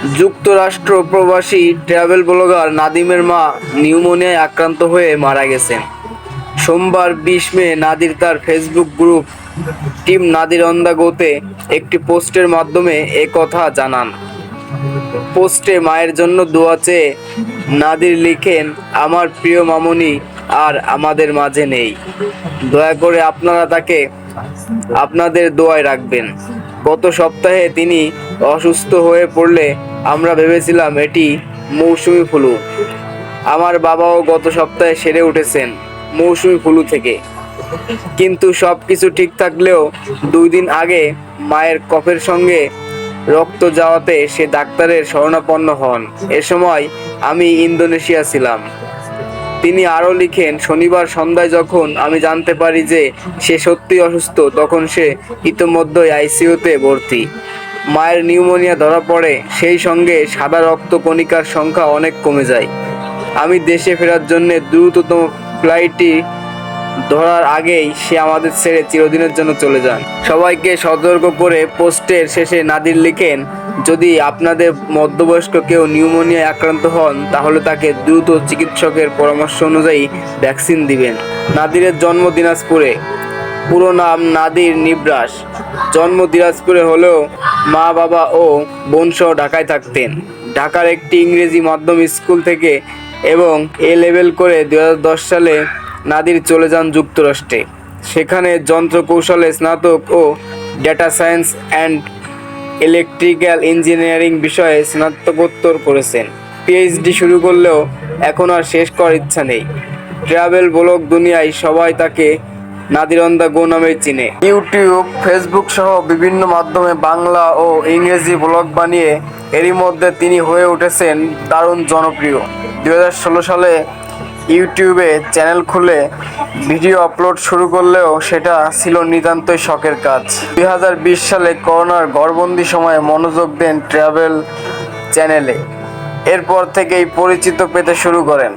যুক্তরাষ্ট্র প্রবাসী travel blogger নাদিমের মা নিউমোনিয়ায় আক্রান্ত হয়ে মারা গেছেন। সোমবার 20 মে নাদির তার Facebook group team Nadir on the গোতে একটি পোস্টের মাধ্যমে কথা জানান। পোস্টে মায়ের জন্য দোয়া চেয়ে নাদির লিখেন, আমার প্রিয় মামুনি আর আমাদের মাঝে নেই, দয়া করে আপনারা তাকে আপনাদের দোয়ায় রাখবেন। গত সপ্তাহে তিনি অসুস্থ হয়ে পড়লে আমরা ভেবেছিলাম এটি মৌসুমি ফ্লু। আমার বাবাও গত সপ্তাহে সেরে উঠেছেন মৌসুমি ফ্লু থেকে, কিন্তু সবকিছু ঠিক থাকলেও 2 দিন আগে মায়ের কফের সঙ্গে রক্ত যাওয়াতে সে ডাক্তারের শরণাপন্ন হন। এ সময় আমি ইন্দোনেশিয়া ছিলাম। তিনি আরও লিখেন, শনিবার সন্ধ্যায় যখন আমি জানতে পারি যে সে সত্যিই অসুস্থ, তখন সে ইতোমধ্যেই আইসিইউতে ভর্তি। মায়ের নিউমোনিয়া ধরা পড়ে, সেই সঙ্গে সাদা রক্ত কণিকার সংখ্যা অনেক কমে যায়। আমি দেশে ফেরার জন্য দ্রুততম ফ্লাইটটি ধরার আগেই সে আমাদের ছেড়ে চিরদিনের জন্য চলে যান। সবাইকে সতর্ক করে পোস্টের শেষে নাদির লিখেন, যদি আপনাদের মধ্যবয়স্ক কেউ নিউমোনিয়ায় আক্রান্ত হন তাহলে তাকে দ্রুত চিকিৎসকের পরামর্শ অনুযায়ী ভ্যাকসিন দিবেন। নাদিরের জন্ম দিনাজপুরে। পুরো নাম নাদির নিবরাস। জন্ম দিনাজপুরে হলেও মা বাবা ও বোনসহ ঢাকায় থাকতেন। ঢাকার একটি ইংরেজি মাধ্যম স্কুল থেকে এবং এ লেভেল করে 2010 সালে নাদির চলে যান যুক্তরাষ্ট্রে। সেখানে যন্ত্র কৌশলে স্নাতক ও data science and electrical engineering বিষয়ে স্নাতকোত্তর করেছেন। পিএইচডি শুরু করলেও এখন আর শেষ করার ইচ্ছা নেই। ট্রাভেল ব্লগ দুনিয়ায় সবাই তাকে নাদির অন দ্য গো নামে চিনে। ইউটিউব, ফেসবুক সহ বিভিন্ন মাধ্যমে বাংলা ও ইংরেজি ব্লগ বানিয়ে এরই মধ্যে তিনি হয়ে উঠেছেন দারুণ জনপ্রিয়। 2016 সালে ইউটিউবে চ্যানেল খুলে ভিডিও আপলোড শুরু করলেও সেটা ছিল নিতান্তই শখের কাজ। 2020 সালে করোনার ঘরবন্দি সময়ে মনোযোগ দেন ট্রাভেল চ্যানেলে। এরপর থেকেই পরিচিত পেতে শুরু করেন।